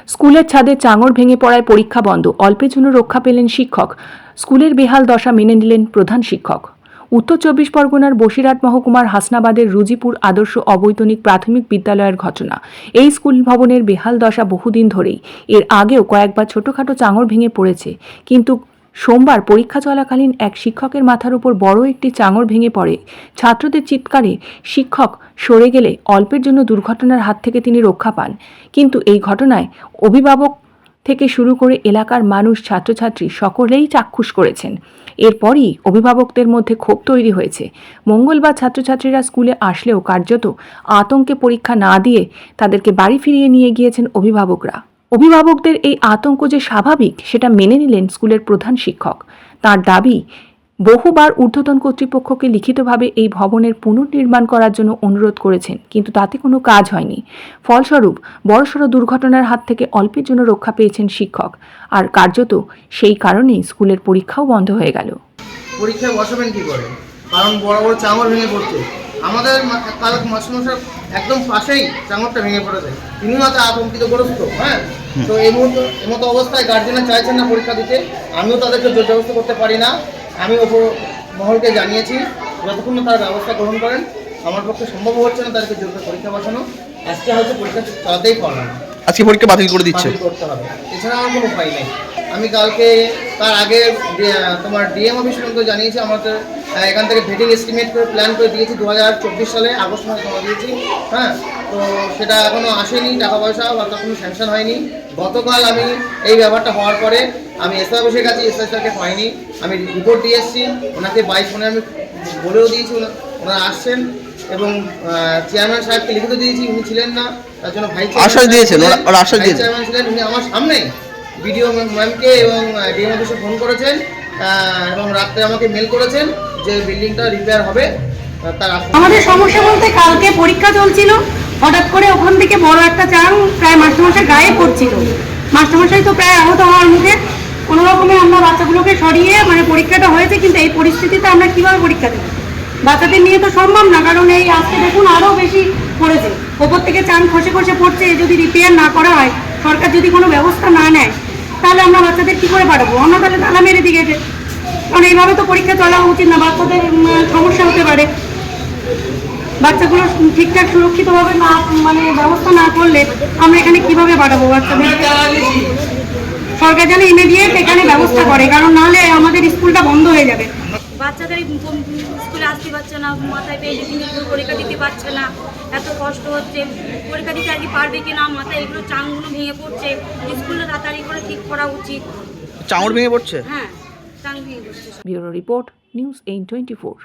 স্কুলের ছাদে চাঙড় ভেঙে পড়ায় পরীক্ষা বন্ধ, অল্পের জন্য রক্ষা পেলেন শিক্ষক। স্কুলের বেহাল দশা মেনে নিলেন প্রধান শিক্ষক। উত্তর চব্বিশ পরগনার বসিরহাট মহকুমার হাসনাবাদের রুজিপুর আদর্শ অবৈতনিক প্রাথমিক বিদ্যালয়ের ঘটনা। এই স্কুল ভবনের বেহাল দশা বহুদিন ধরেই। এর আগেও কয়েকবার ছোটখাটো চাঙড় ভেঙে পড়েছে, কিন্তু সোমবার পরীক্ষা চলাকালীন এক শিক্ষকের মাথার উপর বড় একটি চাঙড় ভেঙে পড়ে। ছাত্রদের চিৎকারে শিক্ষক সরে গেলে অল্পের জন্য দুর্ঘটনার হাত থেকে তিনি রক্ষা পান। কিন্তু এই ঘটনায় অভিভাবক থেকে শুরু করে এলাকার মানুষ, ছাত্রছাত্রী সকলেই চাক্ষুষ করেছেন। এরপরই অভিভাবকদের মধ্যে ক্ষোভ তৈরি হয়েছে। মঙ্গলবার ছাত্রছাত্রীরা স্কুলে আসলেও কার্যত আতঙ্কে পরীক্ষা না দিয়ে তাদেরকে বাড়ি ফিরিয়ে নিয়ে গিয়েছেন অভিভাবকরা। অভিভাবকদের এই আতঙ্ক যে স্বাভাবিক সেটা মেনে নিলেন স্কুলের প্রধান শিক্ষক। তার দাবি, বহুবার ঊর্ধ্বতন কর্তৃপক্ষকে লিখিতভাবে এই ভবনের পুনর্নির্মাণ করার জন্য অনুরোধ করেছেন, কিন্তু তাতে কোনো কাজ হয়নি। ফলস্বরূপ বড়সড় দুর্ঘটনার হাত থেকে অল্পের জন্য রক্ষা পেয়েছেন শিক্ষক। আর কার্যত সেই কারণেই স্কুলের পরীক্ষাও বন্ধ হয়ে গেল। পরীক্ষায় বসাবেন কি করে, কারণ বড় বড় চাঙড় ভেঙে পড়ছে। আমাদের কাল মাস্টারমশাই একদম পাশেই চাঙড়টা ভেঙে পড়েছে, তিনি মাত্র আতঙ্কিতগ্রস্ত। হ্যাঁ, তো এই মতো অবস্থায় গার্জেনরা চাইছেন না পরীক্ষা দিতে। আমিও তাদেরকে জোর জবরদস্তি করতে পারি না। আমি ওপর মহলকে জানিয়েছি, যতক্ষণ না তারা ব্যবস্থা গ্রহণ করেন আমার পক্ষে সম্ভব হচ্ছে না তাদেরকে জোর করে পরীক্ষা বসানো। আজকে হয়তো পরীক্ষা চালাতেই পারলাম না, আজকে পরীক্ষা বাতিল করে দিচ্ছে, করতে হবে, এছাড়া আমার কোনো উপায় নেই। আমি কালকে তার আগে তোমার ডিএম অফিস পর্যন্ত জানিয়েছি। আমাদের এখান থেকে ভেটিং এস্টিমেট করে প্ল্যান করে দিয়েছি, 2024 সালে আগস্ট মাসে জমা দিয়েছি। হ্যাঁ, তো সেটা এখনও আসেনি, টাকা পয়সা বা কোনো স্যাংশন হয়নি। গতকাল আমি এই ব্যাপারটা হওয়ার পরে আমি এসআই অফিসের কাছে, এসআই স্যারকে পাইনি, আমি রিপোর্ট দিয়ে এসেছি। ওনাকে বাই ফোনে আমি বলেও দিয়েছি, ওনারা আসছেন এবং চেয়ারম্যান সাহেবকে লিখিত দিয়েছি, উনি ছিলেন না, তার জন্য আশ্বাস দিয়েছেন, চেয়ারম্যান ছিলেন, উনি আমার সামনেই বিডিও ম্যামকে এবং ডিএম অফিসে ফোন করেছেন এবং রাত্রে আমাকে মেল করেছেন যে বিল্ডিংটা রিপেয়ার হবে। আমাদের সমস্যা বলতে কালকে পরীক্ষা চলছিল, হঠাৎ করে ওখান থেকে বড় একটা চাং প্রায় মাস্টারমশাই গায়ে পড়ছিল। মাস্টারমশাই তো প্রায় আহত হওয়ার মুখে। কোনো রকমে আমরা বাচ্চাগুলোকে সরিয়ে পরীক্ষাটা হয়েছে, কিন্তু এই পরিস্থিতিতে আমরা কীভাবে পরীক্ষা দেবো? বাচ্চাদের নিয়ে তো সম্ভব না, কারণ এই আজকে দেখুন আরও বেশি পড়েছে, ওপর থেকে চাং খসে খসে পড়ছে। যদি রিপেয়ার না করা হয়, সরকার যদি কোনো ব্যবস্থা না নেয়, তাহলে আমরা বাচ্চাদের কী করে পাঠাবো? আমরা তাহলে তালা মেরে দিয়ে গেছে, কারণ এইভাবে তো পরীক্ষা চলা উচিত না, বাচ্চাদের সমস্যা হতে পারে। বাচ্চাগুলো ঠিকঠাক সুরক্ষিতভাবে না ব্যবস্থা না করলে আমরা এখানে কিভাবে পাঠাবো বাচ্চাদের? সরকার যেন ইমিডিয়েট এখানে ব্যবস্থা করে, কারণ নাহলে আমাদের স্কুলটা বন্ধ হয়ে যাবে। বাচ্চাদের স্কুলে আসতে পারছে না, মাথায় পেয়ে পরীক্ষা দিতে পারছে না, এত কষ্ট হচ্ছে। পরীক্ষা দিতে আর কি পারবে কিনা, মাথায় এগুলো চাঙগুলো ভেঙে পড়ছে। স্কুলে তাড়াতাড়ি করে ঠিক করা উচিত। চাঙড় ভেঙে পড়ছে? হ্যাঁ, চাং ভেঙে পড়ছে। Bureau report, news 824।